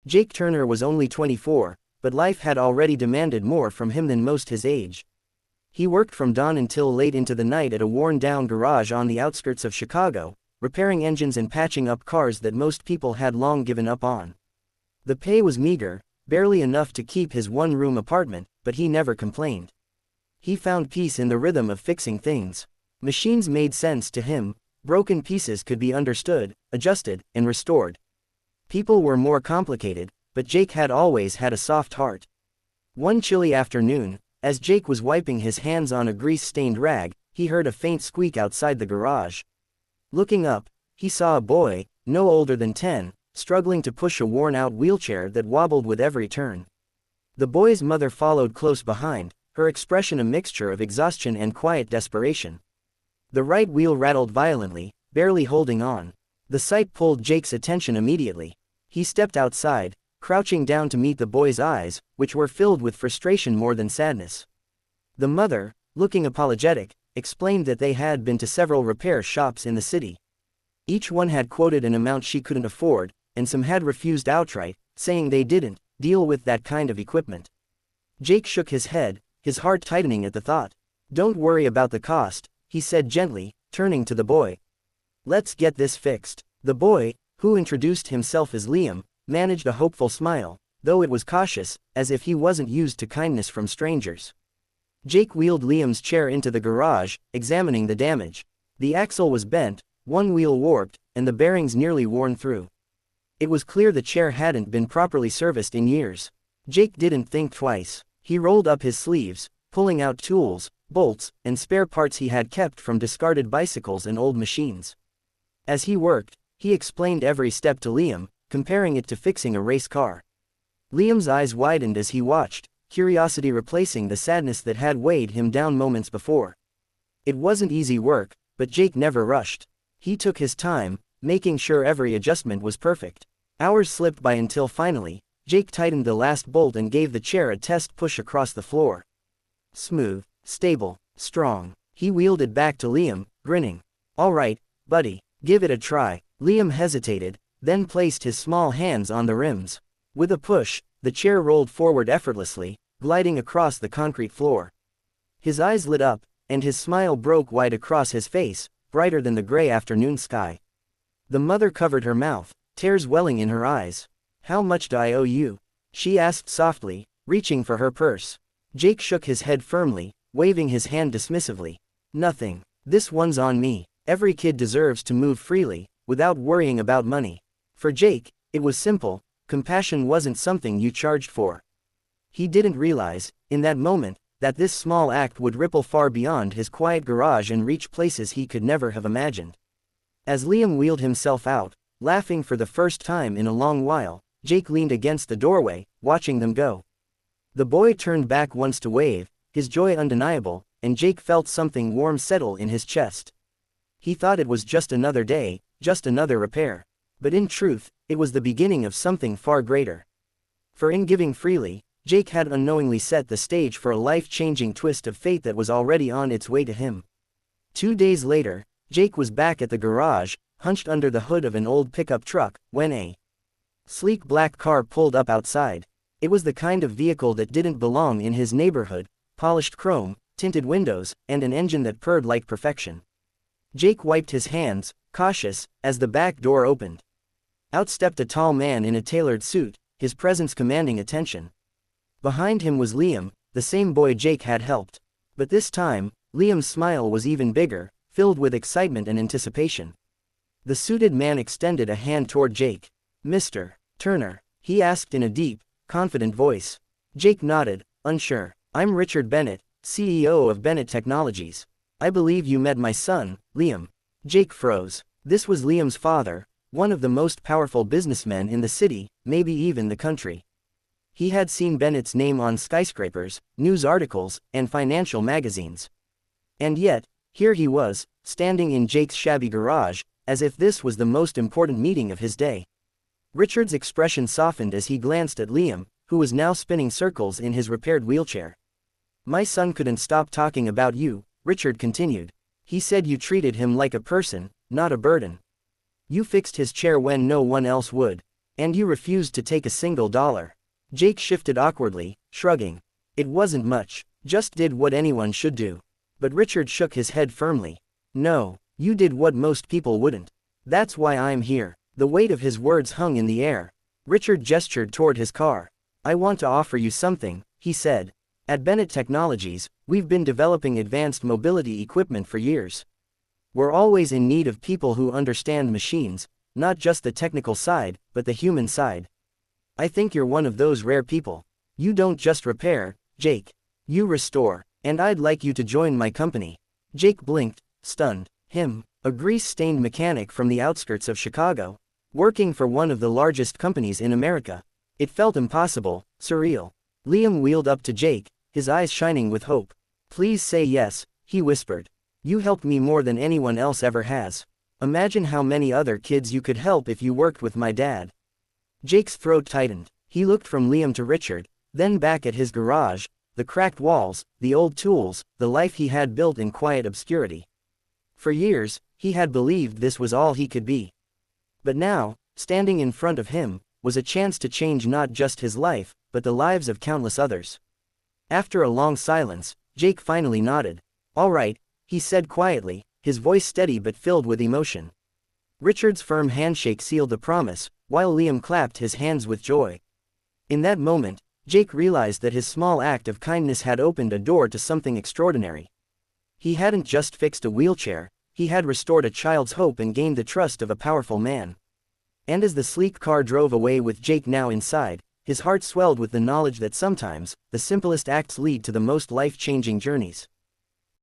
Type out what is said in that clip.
Jake Turner was only 24, but life had already demanded more from him than most his age. He worked from dawn until late into the night at a worn-down garage on the outskirts of Chicago, repairing engines and patching up cars that most people had long given up on. The pay was meager, barely enough to keep his one-room apartment, but he never complained. He found peace in the rhythm of fixing things. Machines made sense to him, broken pieces could be understood, adjusted, and restored. People were more complicated, but Jake had always had a soft heart. One chilly afternoon, as Jake was wiping his hands on a grease-stained rag, he heard a faint squeak outside the garage. Looking up, he saw a boy, no older than 10, struggling to push a worn-out wheelchair that wobbled with every turn. The boy's mother followed close behind, her expression a mixture of exhaustion and quiet desperation. The right wheel rattled violently, barely holding on. The sight pulled Jake's attention immediately. He stepped outside, crouching down to meet the boy's eyes, which were filled with frustration more than sadness. The mother, looking apologetic, explained that they had been to several repair shops in the city. Each one had quoted an amount she couldn't afford, and some had refused outright, saying they didn't deal with that kind of equipment. Jake shook his head, his heart tightening at the thought. "Don't worry about the cost," he said gently, turning to the boy. "Let's get this fixed." The boy, who introduced himself as Liam, managed a hopeful smile, though it was cautious, as if he wasn't used to kindness from strangers. Jake wheeled Liam's chair into the garage, examining the damage. The axle was bent, one wheel warped, and the bearings nearly worn through. It was clear the chair hadn't been properly serviced in years. Jake didn't think twice. He rolled up his sleeves, pulling out tools, bolts, and spare parts he had kept from discarded bicycles and old machines. As he worked, he explained every step to Liam, comparing it to fixing a race car. Liam's eyes widened as he watched, curiosity replacing the sadness that had weighed him down moments before. It wasn't easy work, but Jake never rushed. He took his time, making sure every adjustment was perfect. Hours slipped by until finally, Jake tightened the last bolt and gave the chair a test push across the floor. Smooth, stable, strong. He wheeled it back to Liam, grinning. "All right, buddy, give it a try." Liam hesitated, then placed his small hands on the rims. With a push, the chair rolled forward effortlessly, gliding across the concrete floor. His eyes lit up, and his smile broke wide across his face, brighter than the gray afternoon sky. The mother covered her mouth, tears welling in her eyes. "How much do I owe you?" she asked softly, reaching for her purse. Jake shook his head firmly, waving his hand dismissively. "Nothing. This one's on me. Every kid deserves to move freely, without worrying about money." For Jake, it was simple. Compassion wasn't something you charged for. He didn't realize, in that moment, that this small act would ripple far beyond his quiet garage and reach places he could never have imagined. As Liam wheeled himself out, laughing for the first time in a long while, Jake leaned against the doorway, watching them go. The boy turned back once to wave, his joy undeniable, and Jake felt something warm settle in his chest. He thought it was just another day, just another repair. But in truth, it was the beginning of something far greater. For in giving freely, Jake had unknowingly set the stage for a life-changing twist of fate that was already on its way to him. 2 days later, Jake was back at the garage, hunched under the hood of an old pickup truck, when a sleek black car pulled up outside. It was the kind of vehicle that didn't belong in his neighborhood: polished chrome, tinted windows, and an engine that purred like perfection. Jake wiped his hands, cautious, as the back door opened. Out stepped a tall man in a tailored suit, his presence commanding attention. Behind him was Liam, the same boy Jake had helped. But this time, Liam's smile was even bigger, filled with excitement and anticipation. The suited man extended a hand toward Jake. "Mr. Turner?" he asked in a deep, confident voice. Jake nodded, unsure. "I'm Richard Bennett, CEO of Bennett Technologies. I believe you met my son, Liam." Jake froze. This was Liam's father, one of the most powerful businessmen in the city, maybe even the country. He had seen Bennett's name on skyscrapers, news articles, and financial magazines. And yet, here he was, standing in Jake's shabby garage, as if this was the most important meeting of his day. Richard's expression softened as he glanced at Liam, who was now spinning circles in his repaired wheelchair. "My son couldn't stop talking about you," Richard continued. "He said you treated him like a person, not a burden. You fixed his chair when no one else would. And you refused to take a single dollar. Jake shifted awkwardly, shrugging. It wasn't much, just did what anyone should do. But Richard shook his head firmly. No, you did what most people wouldn't. That's why I'm here. The weight of his words hung in the air. Richard gestured toward his car. I want to offer you something, he said. At Bennett Technologies, we've been developing advanced mobility equipment for years. We're always in need of people who understand machines, not just the technical side, but the human side. I think you're one of those rare people. You don't just repair, Jake. You restore, and I'd like you to join my company. Jake blinked, stunned. Him, a grease-stained mechanic from the outskirts of Chicago, working for one of the largest companies in America. It felt impossible, surreal. Liam wheeled up to Jake, his eyes shining with hope. Please say yes, he whispered. You helped me more than anyone else ever has. Imagine how many other kids you could help if you worked with my dad. Jake's throat tightened. He looked from Liam to Richard, then back at his garage, the cracked walls, the old tools, the life he had built in quiet obscurity. For years, he had believed this was all he could be. But now, standing in front of him, was a chance to change not just his life, but the lives of countless others. After a long silence, Jake finally nodded. All right, he said quietly, his voice steady but filled with emotion. Richard's firm handshake sealed the promise, while Liam clapped his hands with joy. In that moment, Jake realized that his small act of kindness had opened a door to something extraordinary. He hadn't just fixed a wheelchair, he had restored a child's hope and gained the trust of a powerful man. And as the sleek car drove away with Jake now inside, his heart swelled with the knowledge that sometimes, the simplest acts lead to the most life-changing journeys.